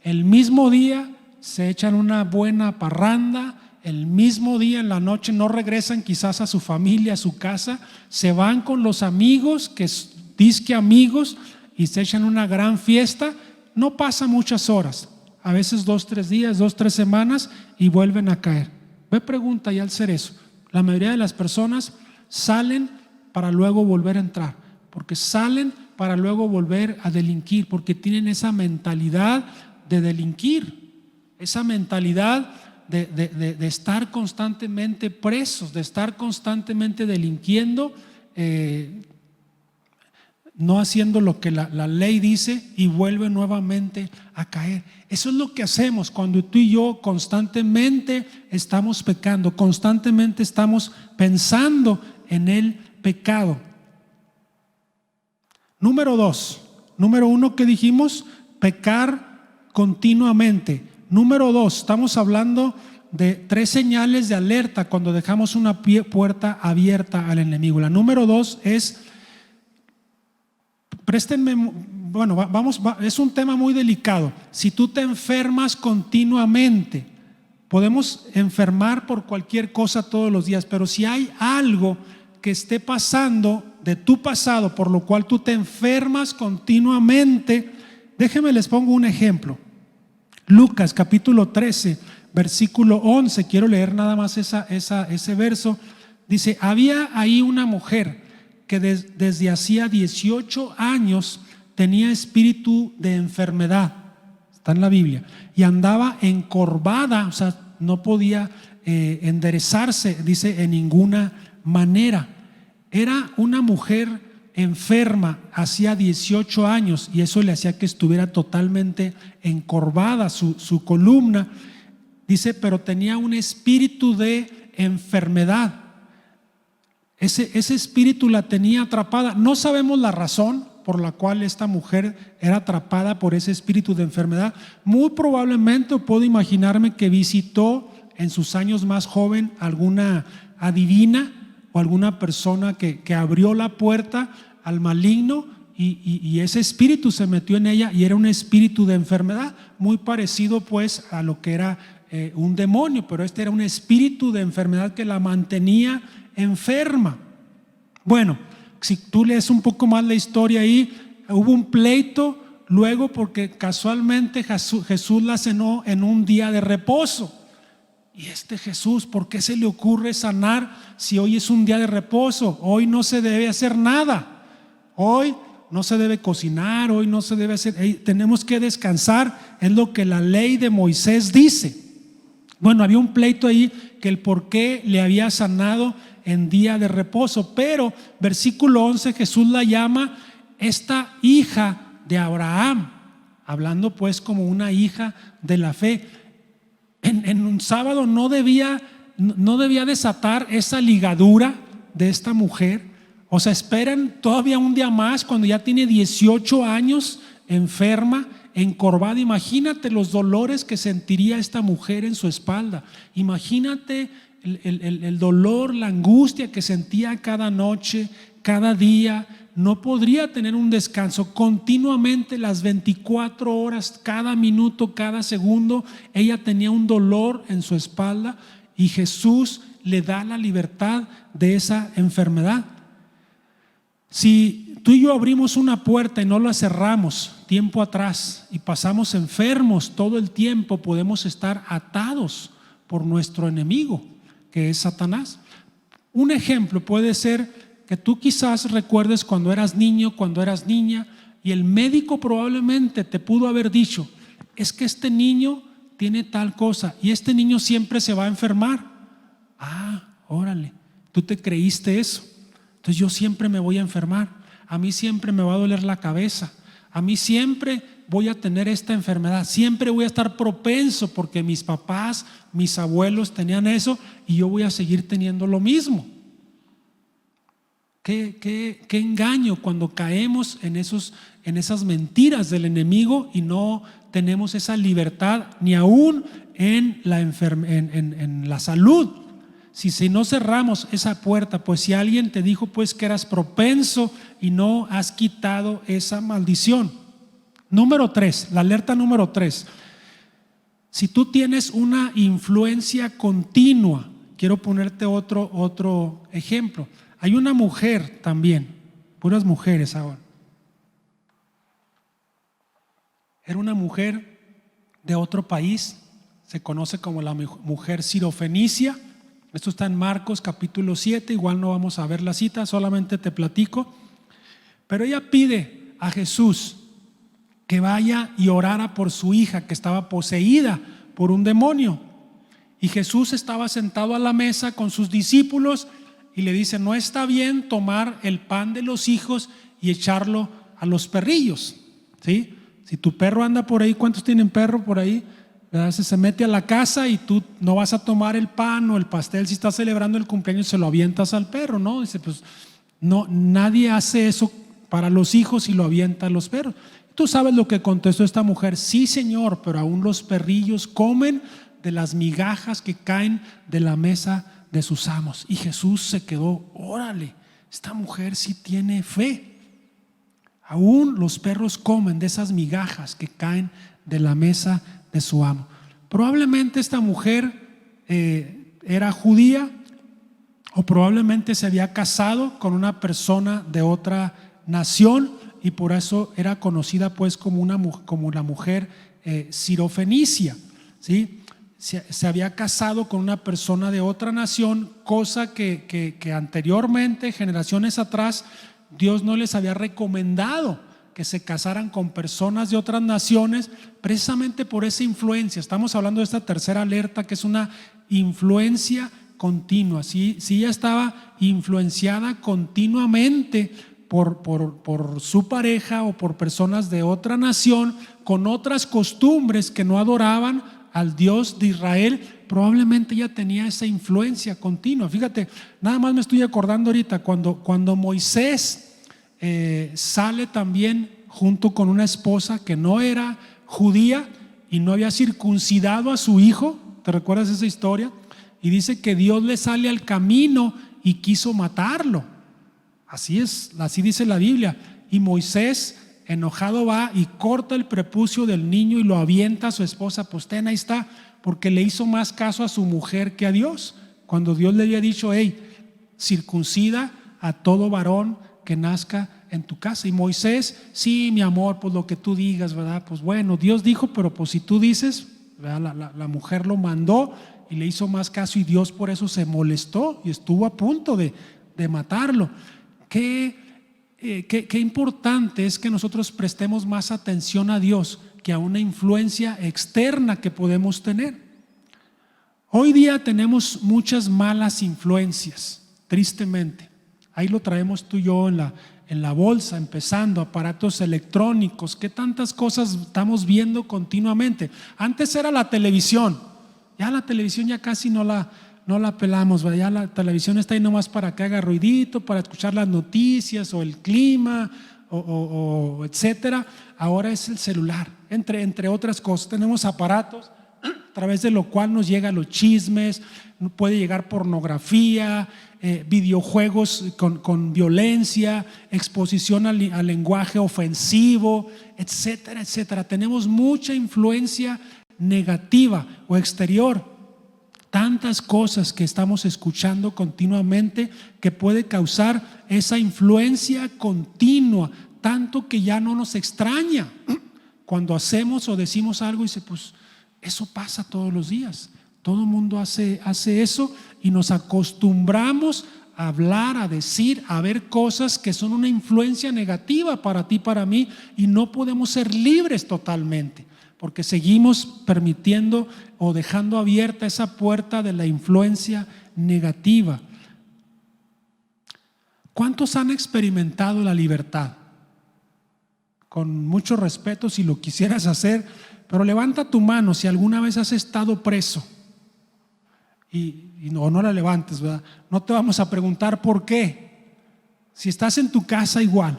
el mismo día se echan una buena parranda, el mismo día en la noche no regresan quizás a su familia, a su casa, se van con los amigos, que dizque amigos, y se echan una gran fiesta. No pasa muchas horas, a veces 2-3 días, 2-3 semanas, y vuelven a caer. Ve, pregunta ya al cerezo. La mayoría de las personas salen para luego volver a entrar, porque salen para luego volver a delinquir, porque tienen esa mentalidad de delinquir, esa mentalidad de estar constantemente presos, de estar constantemente delinquiendo, no haciendo lo que la ley dice, y vuelve nuevamente a caer. Eso es lo que hacemos cuando tú y yo constantemente estamos pecando, constantemente estamos pensando en el pecado. Número 2. Número 1, ¿qué dijimos? Pecar continuamente. Número 2, estamos hablando de 3 señales de alerta cuando dejamos una puerta abierta al enemigo. La número 2 es, préstenme, bueno, es un tema muy delicado. Si tú te enfermas continuamente, podemos enfermar por cualquier cosa todos los días, pero si hay algo que esté pasando de tu pasado, por lo cual tú te enfermas continuamente. Déjenme les pongo un ejemplo. Lucas capítulo 13, versículo 11. Quiero leer nada más ese verso. Dice: había ahí una mujer que desde hacía 18 años tenía espíritu de enfermedad. Está en la Biblia. Y andaba encorvada, o sea, no podía enderezarse, dice, en ninguna manera. Era una mujer enferma hacía 18 años y eso le hacía que estuviera totalmente encorvada su columna. Dice, pero tenía un espíritu de enfermedad. Ese espíritu la tenía atrapada. No sabemos la razón por la cual esta mujer era atrapada por ese espíritu de enfermedad. Muy probablemente puedo imaginarme que visitó en sus años más joven alguna adivina o alguna persona que abrió la puerta al maligno y ese espíritu se metió en ella y era un espíritu de enfermedad, muy parecido pues a lo que era un demonio, pero este era un espíritu de enfermedad que la mantenía enferma. Bueno, si tú lees un poco más la historia ahí, hubo un pleito luego porque casualmente Jesús la sanó en un día de reposo. Y Jesús, ¿por qué se le ocurre sanar si hoy es un día de reposo? Hoy no se debe hacer nada. Hoy no se debe cocinar, hoy no se debe hacer, tenemos que descansar, es lo que la ley de Moisés dice. Bueno, había un pleito ahí que el por qué le había sanado en día de reposo, pero versículo 11 Jesús la llama esta hija de Abraham, hablando pues como una hija de la fe. En un sábado no debía desatar esa ligadura de esta mujer. O sea, esperan todavía un día más cuando ya tiene 18 años enferma, encorvada. Imagínate los dolores que sentiría esta mujer en su espalda. Imagínate el dolor, la angustia que sentía cada noche, cada día. No podría tener un descanso continuamente, las 24 horas, cada minuto, cada segundo. Ella tenía un dolor en su espalda y Jesús le da la libertad de esa enfermedad. Si tú y yo abrimos una puerta y no la cerramos tiempo atrás y pasamos enfermos todo el tiempo, podemos estar atados por nuestro enemigo, que es Satanás. Un ejemplo puede ser que tú quizás recuerdes cuando eras niño, cuando eras niña, y el médico probablemente te pudo haber dicho: es que este niño tiene tal cosa y este niño siempre se va a enfermar. Órale, tú te creíste eso. Entonces yo siempre me voy a enfermar, a mí siempre me va a doler la cabeza, a mí siempre voy a tener esta enfermedad, siempre voy a estar propenso porque mis papás, mis abuelos tenían eso y yo voy a seguir teniendo lo mismo. Qué engaño cuando caemos en esas mentiras del enemigo y no tenemos esa libertad ni aún en la salud. Si no cerramos esa puerta, pues si alguien te dijo pues que eras propenso y no has quitado esa maldición. Número 3, la alerta número 3. Si tú tienes una influencia continua, quiero ponerte otro ejemplo. Hay una mujer también, puras mujeres ahora. Era una mujer de otro país, se conoce como la mujer sirofenicia. Esto está en Marcos capítulo 7, igual no vamos a ver la cita, solamente te platico. Pero ella pide a Jesús que vaya y orara por su hija que estaba poseída por un demonio. Y Jesús estaba sentado a la mesa con sus discípulos y le dice: no está bien tomar el pan de los hijos y echarlo a los perrillos, ¿sí? Si tu perro anda por ahí, ¿cuántos tienen perro por ahí? Se mete a la casa y tú no vas a tomar el pan o el pastel. Si estás celebrando el cumpleaños, se lo avientas al perro, ¿no? Dice, pues no, nadie hace eso para los hijos y lo avienta a los perros. Tú sabes lo que contestó esta mujer: sí, Señor, pero aún los perrillos comen de las migajas que caen de la mesa de sus amos. Y Jesús se quedó: órale, esta mujer sí tiene fe. Aún los perros comen de esas migajas que caen de la mesa de su amo. Probablemente esta mujer era judía o probablemente se había casado con una persona de otra nación y por eso era conocida pues como la mujer sirofenicia, ¿sí? Se había casado con una persona de otra nación, cosa que anteriormente, generaciones atrás, Dios no les había recomendado que se casaran con personas de otras naciones, precisamente por esa influencia. Estamos hablando de esta tercera alerta, que es una influencia continua. Si ella estaba influenciada continuamente por su pareja o por personas de otra nación, con otras costumbres que no adoraban al Dios de Israel, probablemente ella tenía esa influencia continua. Fíjate, nada más me estoy acordando ahorita cuando Moisés sale también junto con una esposa que no era judía y no había circuncidado a su hijo. ¿Te recuerdas esa historia? Y dice que Dios le sale al camino y quiso matarlo. Así es, así dice la Biblia. Y Moisés, enojado, va y corta el prepucio del niño y lo avienta a su esposa. Pues ten, ahí está, porque le hizo más caso a su mujer que a Dios, cuando Dios le había dicho: hey, circuncida a todo varón que nazca en tu casa. Y Moisés: sí, mi amor, pues lo que tú digas, ¿verdad? Pues bueno, Dios dijo, pero pues si tú dices, la mujer lo mandó y le hizo más caso, y Dios por eso se molestó y estuvo a punto de matarlo. Qué importante es que nosotros prestemos más atención a Dios que a una influencia externa que podemos tener. Hoy día tenemos muchas malas influencias, tristemente. Ahí lo traemos tú y yo en la bolsa, empezando aparatos electrónicos, que tantas cosas estamos viendo continuamente. Antes era la televisión, ya la televisión ya casi no la pelamos, ¿verdad? Ya la televisión está ahí nomás para que haga ruidito, para escuchar las noticias o el clima o etcétera. Ahora es el celular, entre otras cosas. Tenemos aparatos a través de lo cual nos llegan los chismes, puede llegar pornografía, videojuegos con violencia, exposición al lenguaje ofensivo, etcétera, etcétera. Tenemos mucha influencia negativa o exterior. Tantas cosas que estamos escuchando continuamente que puede causar esa influencia continua, tanto que ya no nos extraña cuando hacemos o decimos algo y dice: pues eso pasa todos los días, todo el mundo hace eso, y nos acostumbramos a hablar, a decir, a ver cosas que son una influencia negativa para ti, para mí, y no podemos ser libres totalmente, porque seguimos permitiendo o dejando abierta esa puerta de la influencia negativa. ¿Cuántos han experimentado la libertad? Con mucho respeto, si lo quisieras hacer, pero levanta tu mano si alguna vez has estado preso. Y no la levantes, ¿verdad? No te vamos a preguntar por qué. Si estás en tu casa, igual,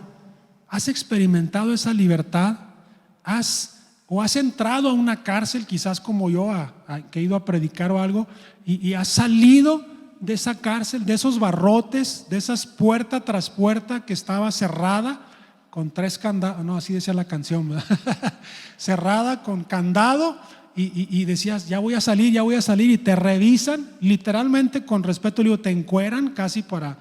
¿has experimentado esa libertad? ¿Has entrado a una cárcel, quizás como yo, que he ido a predicar o algo, y has salido de esa cárcel, de esos barrotes, de esas puerta tras puerta que estaba cerrada con 3 candados? No, así decía la canción, ¿verdad? Cerrada con candado, y decías: ya voy a salir, y te revisan, literalmente, con respeto le digo, te encueran casi para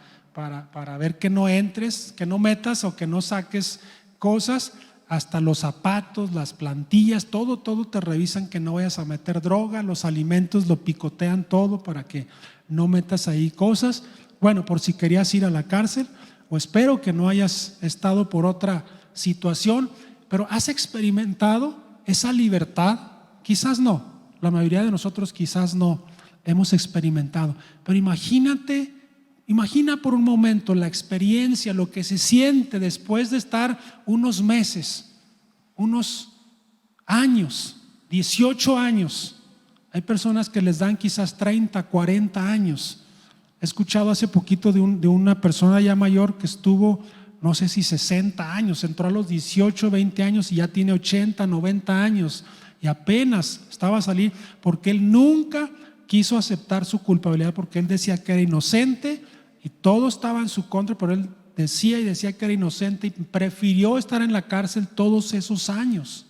ver que no entres, que no metas o que no saques cosas. Hasta los zapatos, las plantillas, todo te revisan, que no vayas a meter droga. Los alimentos lo picotean todo para que no metas ahí cosas. Bueno, por si querías ir a la cárcel, o espero que no hayas estado por otra situación, pero ¿has experimentado esa libertad? Quizás no, la mayoría de nosotros quizás no hemos experimentado, pero imagina por un momento la experiencia, lo que se siente después de estar unos meses, unos años, 18 años. Hay personas que les dan quizás 30, 40 años. He escuchado hace poquito de una persona ya mayor que estuvo, no sé si 60 años, entró a los 18, 20 años y ya tiene 80, 90 años, y apenas estaba a salir porque él nunca quiso aceptar su culpabilidad, porque él decía que era inocente y todo estaba en su contra, pero él decía que era inocente y prefirió estar en la cárcel todos esos años.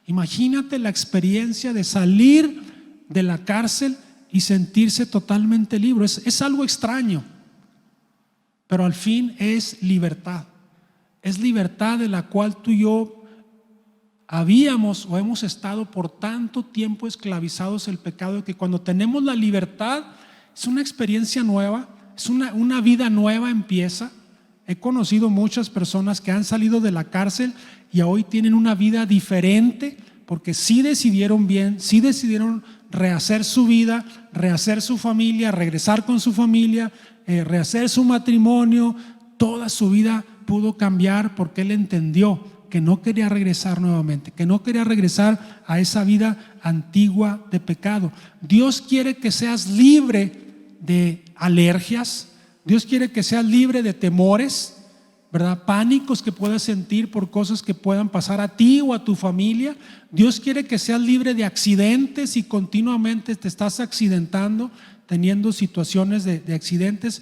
Imagínate la experiencia de salir de la cárcel y sentirse totalmente libre. Es algo extraño, pero al fin es libertad. Es libertad de la cual tú y yo habíamos o hemos estado por tanto tiempo esclavizados al pecado, que cuando tenemos la libertad es una experiencia nueva, es una vida nueva empieza. He conocido muchas personas que han salido de la cárcel y hoy tienen una vida diferente, porque sí decidieron bien, sí decidieron rehacer su vida, rehacer su familia, regresar con su familia, rehacer su matrimonio. Toda su vida pudo cambiar porque él entendió que no quería regresar nuevamente, que no quería regresar a esa vida antigua de pecado. Dios quiere que seas libre de alergias. Dios quiere que seas libre de temores, ¿verdad? Pánicos que puedas sentir por cosas que puedan pasar a ti o a tu familia. Dios quiere que seas libre de accidentes y continuamente te estás accidentando, teniendo situaciones de accidentes.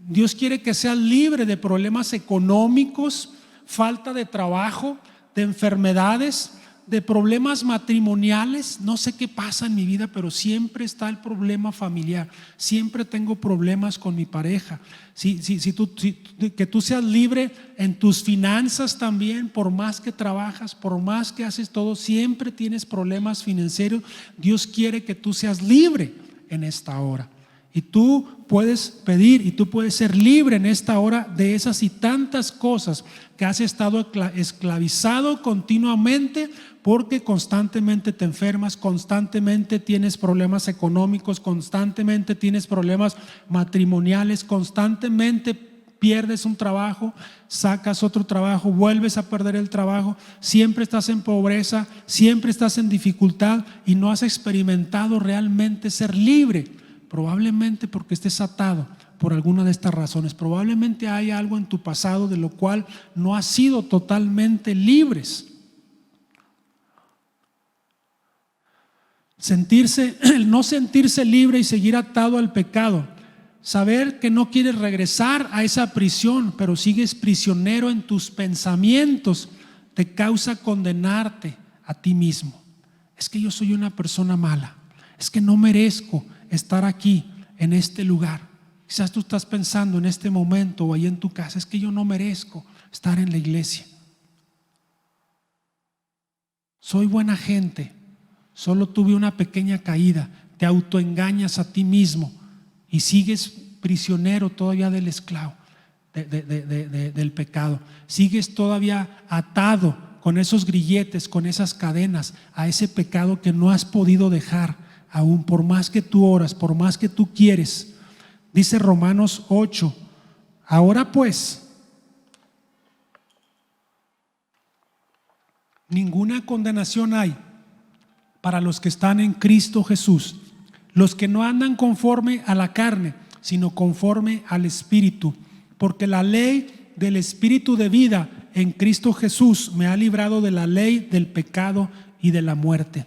Dios quiere que seas libre de problemas económicos, falta de trabajo, de enfermedades, de problemas matrimoniales. No sé qué pasa en mi vida, pero siempre está el problema familiar. Siempre tengo problemas con mi pareja. Que tú seas libre en tus finanzas también. Por más que trabajas, por más que haces todo, siempre tienes problemas financieros. Dios quiere que tú seas libre en esta hora. Y tú puedes pedir y tú puedes ser libre en esta hora de esas y tantas cosas que has estado esclavizado continuamente, porque constantemente te enfermas, constantemente tienes problemas económicos, constantemente tienes problemas matrimoniales, constantemente pierdes un trabajo, sacas otro trabajo, vuelves a perder el trabajo, siempre estás en pobreza, siempre estás en dificultad y no has experimentado realmente ser libre. Probablemente porque estés atado por alguna de estas razones. Probablemente hay algo en tu pasado de lo cual no has sido totalmente libres. El no sentirse libre y seguir atado al pecado. Saber que no quieres regresar a esa prisión, pero sigues prisionero en tus pensamientos, te causa condenarte a ti mismo. Es que yo soy una persona mala. Es que no merezco estar aquí en este lugar. Quizás tú estás pensando en este momento o ahí en tu casa: es que yo no merezco estar en la iglesia. Soy buena gente, solo tuve una pequeña caída. Te autoengañas a ti mismo y sigues prisionero todavía del esclavo del pecado. Sigues todavía atado con esos grilletes, con esas cadenas a ese pecado que no has podido dejar. Aún por más que tú oras, por más que tú quieres. Dice Romanos 8: ahora pues, ninguna condenación hay para los que están en Cristo Jesús, los que no andan conforme a la carne, sino conforme al Espíritu. Porque la ley del Espíritu de vida en Cristo Jesús me ha librado de la ley del pecado y de la muerte.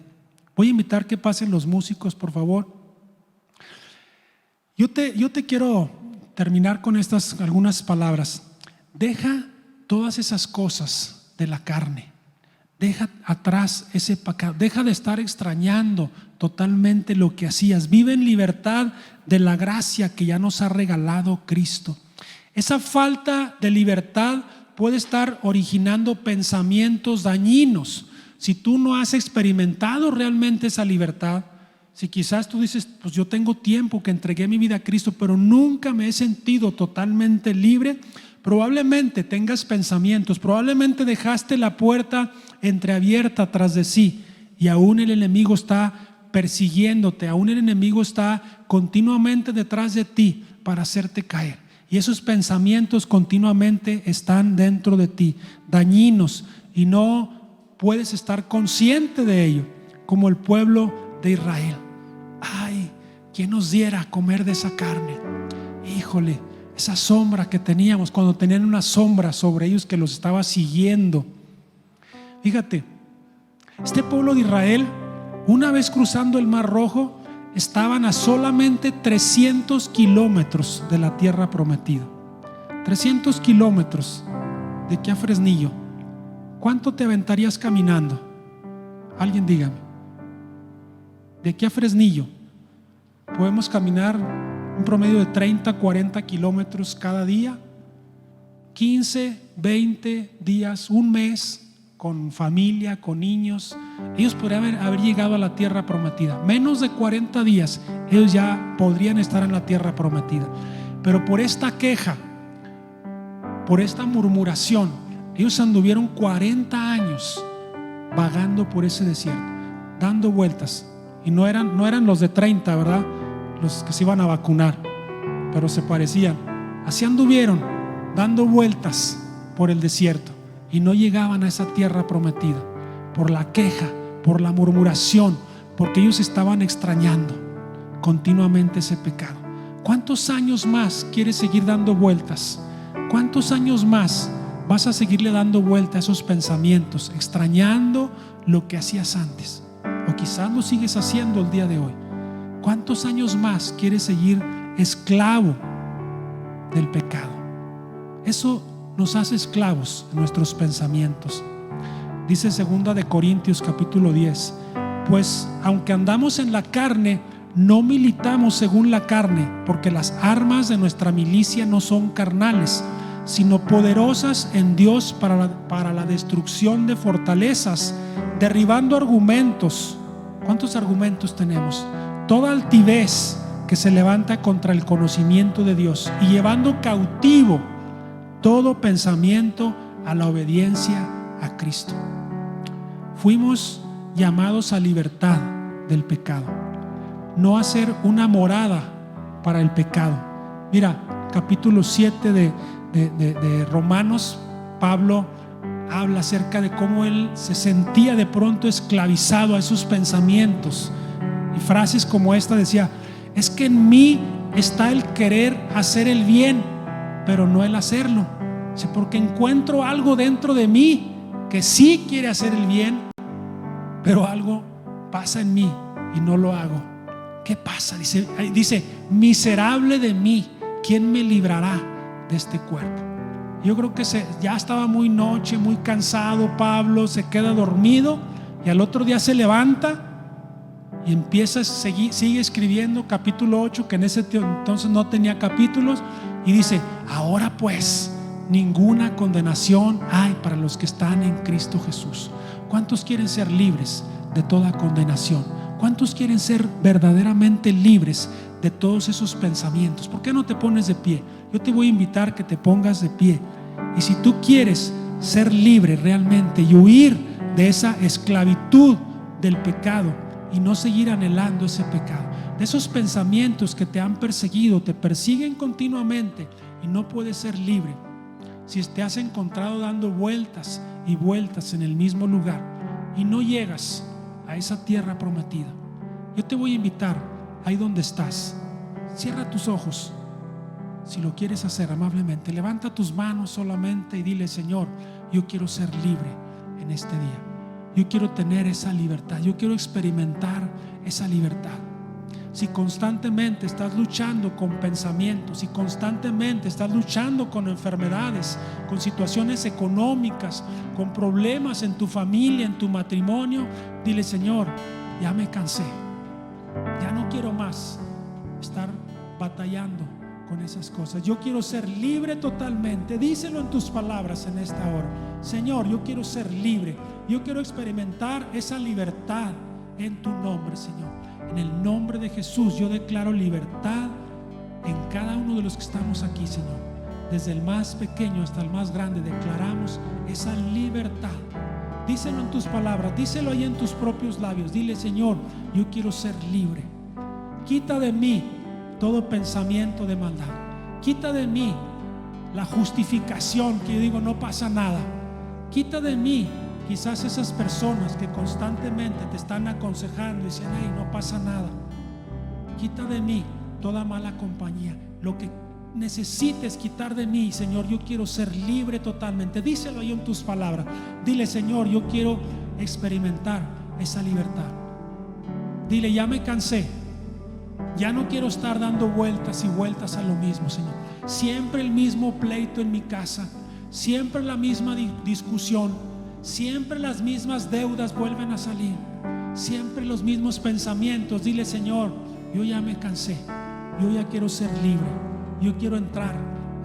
Voy a invitar que pasen los músicos, por favor. Yo te quiero terminar con estas algunas palabras. Deja todas esas cosas de la carne. Deja atrás ese pecado. Deja de estar extrañando totalmente lo que hacías. Vive en libertad de la gracia que ya nos ha regalado Cristo. Esa falta de libertad puede estar originando pensamientos dañinos. Si tú no has experimentado realmente esa libertad, si quizás tú dices: pues yo tengo tiempo que entregué mi vida a Cristo, pero nunca me he sentido totalmente libre, probablemente tengas pensamientos, probablemente dejaste la puerta entreabierta tras de sí y aún el enemigo está persiguiéndote, aún el enemigo está continuamente detrás de ti para hacerte caer. Y esos pensamientos continuamente están dentro de ti, dañinos, y no puedes estar consciente de ello, como el pueblo de Israel. Ay, ¿quién nos diera a comer de esa carne? Híjole, esa sombra que teníamos, cuando tenían una sombra sobre ellos que los estaba siguiendo. Fíjate, este pueblo de Israel, una vez cruzando el Mar Rojo, estaban a solamente 300 kilómetros de la tierra prometida. 300 kilómetros de aquí a Fresnillo. ¿Cuánto te aventarías caminando? Alguien dígame. De aquí a Fresnillo, podemos caminar un promedio de 30, 40 kilómetros cada día, 15, 20 días, un mes, con familia, con niños. Ellos podrían haber llegado a la tierra prometida. Menos de 40 días ellos ya podrían estar en la tierra prometida. Pero por esta queja, por esta murmuración, ellos anduvieron 40 años vagando por ese desierto, dando vueltas. Y no eran los de 30, ¿verdad? Los que se iban a vacunar, pero se parecían. Así anduvieron dando vueltas por el desierto y no llegaban a esa tierra prometida por la queja, por la murmuración, porque ellos estaban extrañando continuamente ese pecado. ¿Cuántos años más quieres seguir dando vueltas? ¿Cuántos años más vas a seguirle dando vuelta a esos pensamientos, extrañando lo que hacías antes? O quizás lo sigues haciendo el día de hoy. ¿Cuántos años más quieres seguir esclavo del pecado? Eso nos hace esclavos en nuestros pensamientos. Dice 2 de Corintios capítulo 10: pues aunque andamos en la carne, no militamos según la carne, porque las armas de nuestra milicia no son carnales, sino poderosas en Dios para la destrucción de fortalezas, derribando argumentos. ¿Cuántos argumentos tenemos? Toda altivez que se levanta contra el conocimiento de Dios, y llevando cautivo todo pensamiento a la obediencia a Cristo. Fuimos llamados a libertad del pecado, no a ser una morada para el pecado. Mira, capítulo 7 de Romanos, Pablo habla acerca de cómo él se sentía de pronto esclavizado a esos pensamientos, y frases como esta decía: es que en mí está el querer hacer el bien, pero no el hacerlo. Dice, porque encuentro algo dentro de mí que sí quiere hacer el bien, pero algo pasa en mí y no lo hago. ¿Qué pasa? Dice, miserable de mí, ¿quién me librará de este cuerpo? Yo creo que ya estaba muy noche, muy cansado. Pablo se queda dormido y al otro día se levanta y empieza sigue escribiendo capítulo 8, que en ese entonces no tenía capítulos, y dice: ahora pues ninguna condenación hay para los que están en Cristo Jesús. ¿Cuántos quieren ser libres de toda condenación? ¿Cuántos quieren ser verdaderamente libres de todos esos pensamientos? ¿Por qué no te pones de pie? Yo te voy a invitar que te pongas de pie. Y si tú quieres ser libre realmente y huir de esa esclavitud del pecado y no seguir anhelando ese pecado, de esos pensamientos que te han perseguido, te persiguen continuamente y no puedes ser libre, si te has encontrado dando vueltas y vueltas en el mismo lugar y no llegas a esa tierra prometida, yo te voy a invitar, ahí donde estás, cierra tus ojos. Si lo quieres hacer amablemente, levanta tus manos solamente y dile: Señor, yo quiero ser libre en este día. Yo quiero tener esa libertad. Yo quiero experimentar esa libertad. Si constantemente estás luchando con pensamientos, si constantemente estás luchando con enfermedades, con situaciones económicas, con problemas en tu familia, en tu matrimonio, dile: Señor, ya me cansé. Ya no quiero más estar batallando con esas cosas. Yo quiero ser libre totalmente. Díselo en tus palabras en esta hora: Señor, yo quiero ser libre. Yo quiero experimentar esa libertad en tu nombre, Señor. En el nombre de Jesús yo declaro libertad en cada uno de los que estamos aquí, Señor. Desde el más pequeño hasta el más grande declaramos esa libertad. Díselo en tus palabras, díselo ahí en tus propios labios. Dile: Señor, yo quiero ser libre. Quita de mí todo pensamiento de maldad. Quita de mí la justificación que yo digo no pasa nada. Quita de mí quizás esas personas que constantemente te están aconsejando y dicen: hey, no pasa nada. Quita de mí toda mala compañía. Lo que necesites quitar de mí, Señor, yo quiero ser libre totalmente. Díselo ahí en tus palabras. Dile: Señor, yo quiero experimentar esa libertad. Dile: ya me cansé. Ya no quiero estar dando vueltas y vueltas a lo mismo, Señor. Siempre el mismo pleito en mi casa, siempre la misma discusión, siempre las mismas deudas vuelven a salir, siempre los mismos pensamientos. Dile: Señor, yo ya me cansé, yo ya quiero ser libre, yo quiero entrar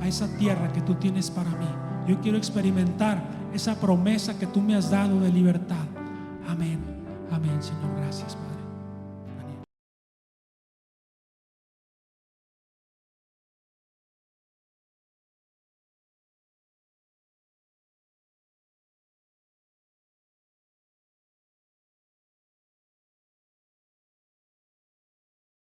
a esa tierra que tú tienes para mí, yo quiero experimentar esa promesa que tú me has dado de libertad. Amén, amén, Señor, gracias, Padre.